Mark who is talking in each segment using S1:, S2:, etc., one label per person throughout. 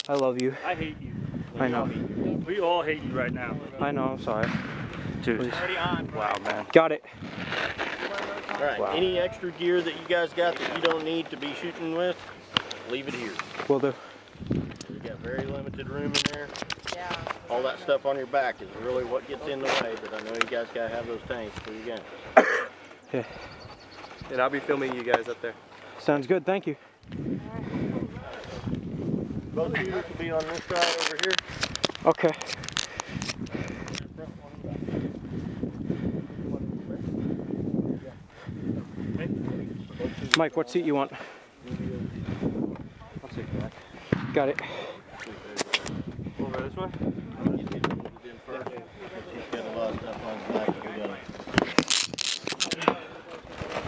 S1: I love you.
S2: I hate you.
S1: I know.
S2: We all hate you right now.
S1: I know, I'm sorry.
S2: Dude.
S3: Already on.
S2: Wow, man.
S1: Got it.
S4: Alright,
S1: Wow.
S4: any extra gear that you guys got that you don't need to be shooting with, leave it here.
S1: Will do.
S4: You got very limited room in there.
S5: Yeah.
S4: All that stuff on your back is really what gets in the way, but I know you guys gotta have those tanks for your guns.
S1: Yeah.
S3: And I'll be filming you guys up there.
S1: Sounds good, thank you.
S4: Both shooters will be on this side over here.
S1: Okay. Mike, what seat you want?
S4: I'll take that.
S1: Got it.
S2: Over this way?
S4: He's got a lot of stuff on his back.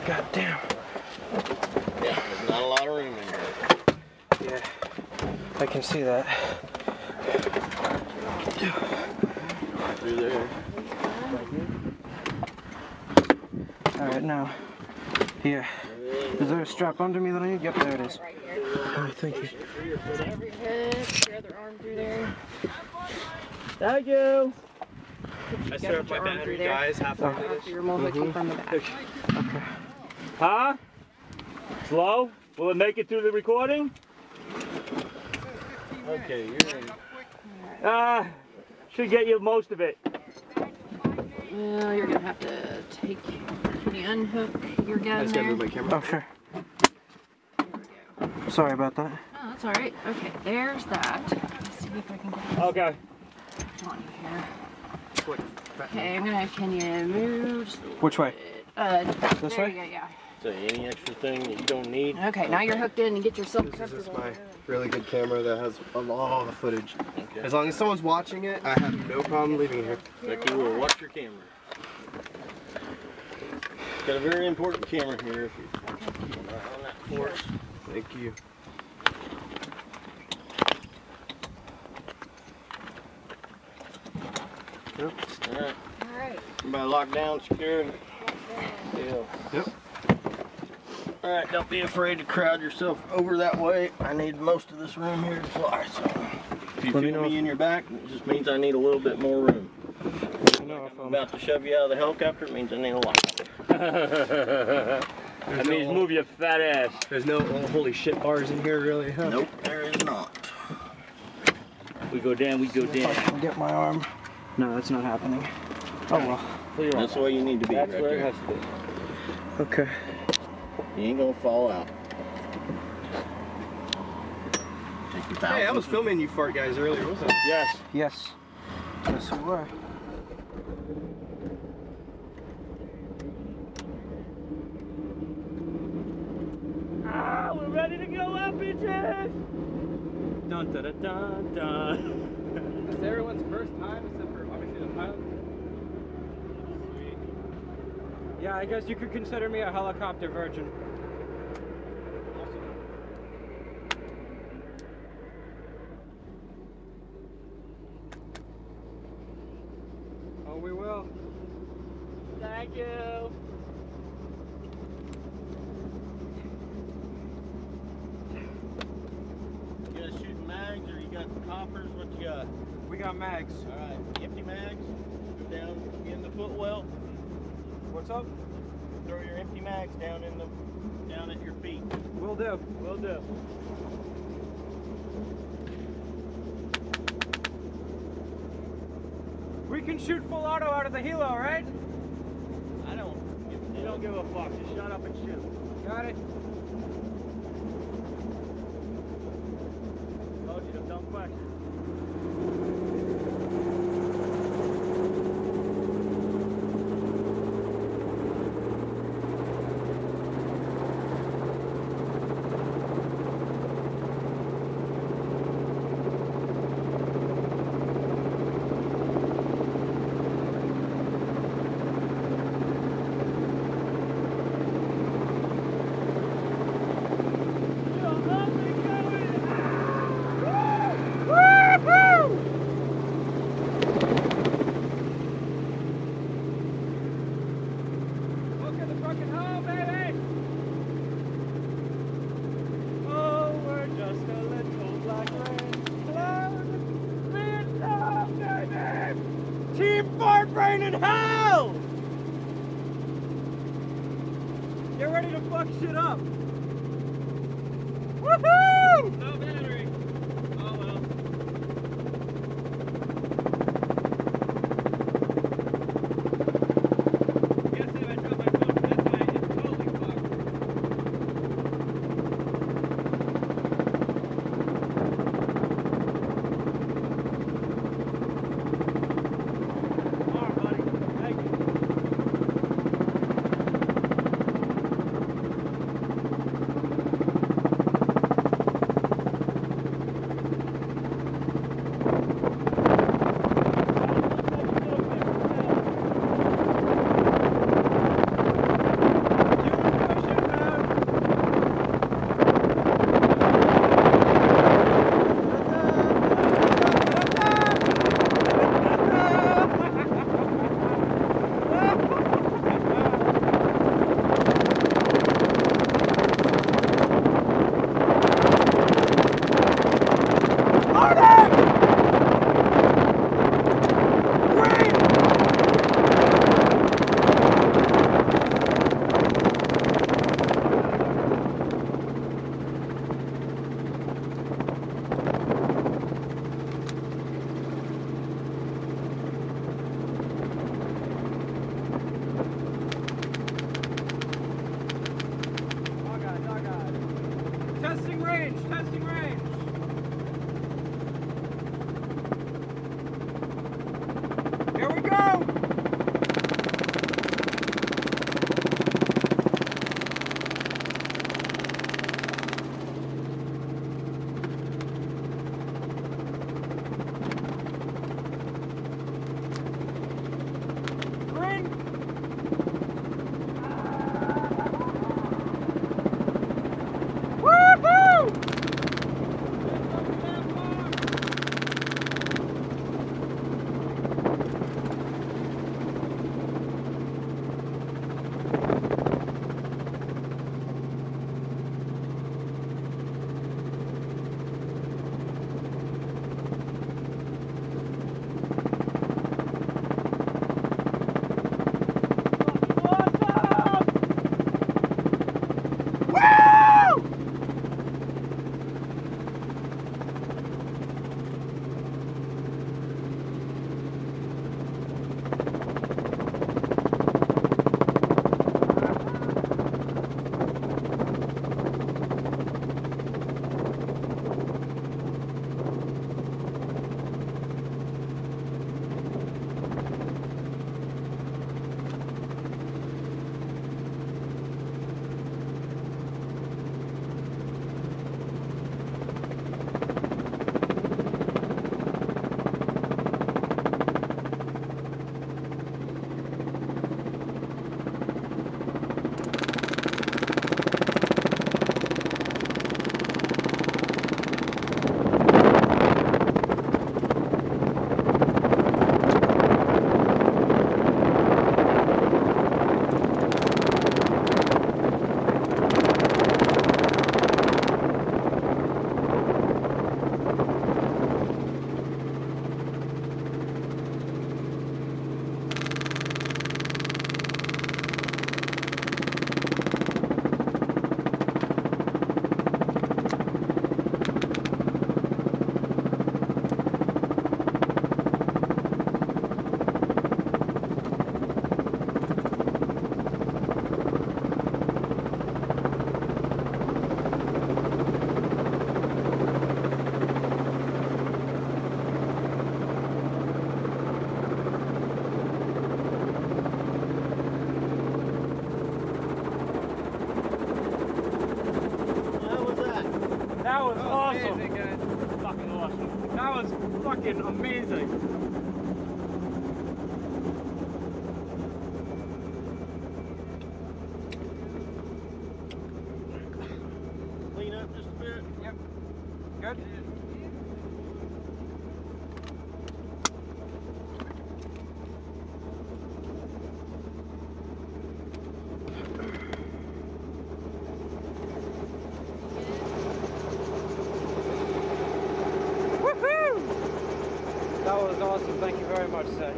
S1: God damn.
S4: Yeah, there's not a lot of room in here.
S1: Yeah, I can see that.
S4: Through there.
S1: All right, now, here. Is there a strap under me that I need? Yep, there it is.
S5: Right here.
S1: Oh, thank you.
S5: Over your head, put your other arm through there.
S2: Thank you.
S3: I swear if my battery dies halfway through
S5: After your mole hooking from the back.
S1: Okay.
S2: Huh? Slow? Will it make it through the recording?
S4: Okay, you're in.
S2: Should get you most of it.
S5: Well, you're gonna have to take the unhook your
S3: I
S5: gun
S3: just gotta
S5: there.
S3: move my camera.
S1: Oh, sure.
S5: There we go.
S1: Sorry about that.
S5: Oh, that's all right. Okay, there's that. Let's see if I can get
S2: Okay.
S5: this on here. Okay, can you move? Just a little
S1: Which way?
S5: bit?
S1: This
S5: there
S1: way?
S5: you go, yeah.
S4: So any extra thing that you don't need.
S5: Okay, now you're hooked in and get yourself
S3: This is
S5: comfortable.
S3: my really good camera that has all the footage.
S4: Okay.
S3: As long as someone's watching it, I have no problem leaving it here.
S4: Becky will watch your camera. Got a very important camera here if you on that for us.
S3: Thank you.
S4: Alright.
S5: Alright.
S4: Everybody locked down, secure. Deal.
S3: Yep.
S4: Alright, don't be afraid to crowd yourself over that way. I need most of this room here to fly, so if you
S1: Let me
S4: feel
S1: know
S4: me in your back, it just means I need a little bit more room.
S1: I know if
S4: I'm about to shove you out of the helicopter, it means I need a lot.
S2: That means move your fat ass.
S3: There's no holy shit bars in here, really, huh?
S4: Nope, there is not.
S2: We go down, we go
S1: I
S2: down.
S1: can get my arm. No, that's not happening. Oh well.
S4: That's the way you need to be
S2: That's
S4: right
S2: where it
S4: there.
S2: has to be.
S1: Okay.
S4: You ain't gonna fall out. Take your
S3: Hey, I was
S4: thousands.
S3: filming you fart guys earlier, wasn't I?
S2: Yes.
S1: Yes. Yes, you were.
S2: Ah, we're ready to go up, bitches! Dun dun dun dun dun.
S3: It's everyone's first time except for obviously the pilot.
S1: Yeah, I guess you could consider me a helicopter virgin. Oh, we will.
S2: Thank you.
S4: You guys shooting mags or you got hoppers? What you got?
S1: We got mags.
S4: Alright, empty mags. Go down in the footwell.
S1: What's up?
S4: Throw your empty mags down at your feet.
S1: Will do.
S2: Will do.
S1: We can shoot full auto out of the helo, right?
S2: You don't give a fuck. Just shut up and shoot.
S1: Got it.
S2: Told you, dumb question. Woo! fart brain in hell! Get ready to fuck shit up. Woohoo! No battery. Oh well. Guess if I drop my phone this way, it's totally fucked. Come on, buddy. Thank you. Testing range, testing range. Here we go. Green. That was awesome. Amazing, guys. Fucking awesome. That was fucking amazing.
S4: Clean up just a bit.
S2: Yep. Good. That
S1: That was awesome. Thank you very much, sir.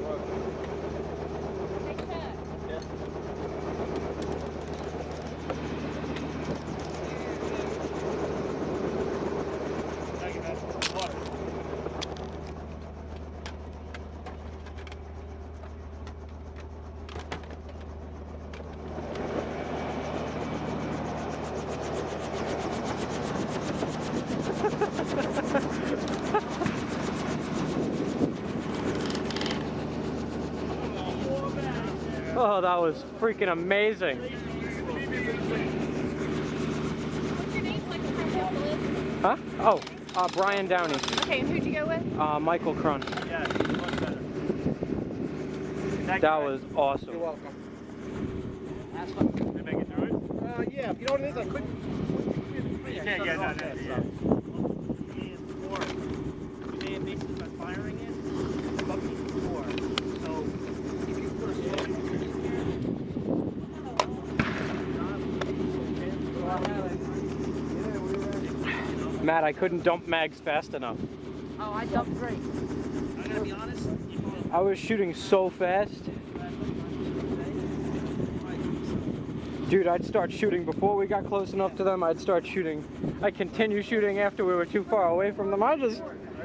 S1: Oh, that was freaking amazing.
S5: What's your name so I can press out the list?
S1: Huh? Oh, Brian Downey.
S5: Okay, and who'd you go with?
S1: Michael Crun.
S2: Yeah, much better.
S1: That was awesome.
S4: You're welcome.
S2: Did they make it through it?
S4: Yeah, you know what it is? I couldn't.
S2: You can't get that in. They basically by firing it, it's above the floor. So if you put a
S1: Matt, I couldn't dump mags fast enough.
S5: Oh, I dumped great.
S2: I'm gonna be honest.
S1: I was shooting so fast. Dude, I'd start shooting before we got close enough to them. I'd start shooting. I'd continue shooting after we were too far away from them. As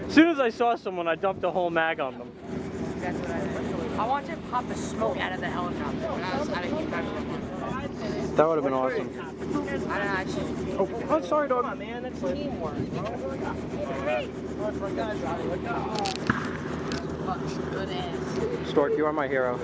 S1: soon as I saw someone, I dumped a whole mag on them.
S5: That's what I did. I want to pop the smoke out of the helicopter when I was out of
S1: That would have been awesome.
S5: I don't actually.
S1: Oh, I'm sorry, dog.
S2: Come on, man, that's teamwork.
S5: Good ass.
S1: Stork, you are my hero.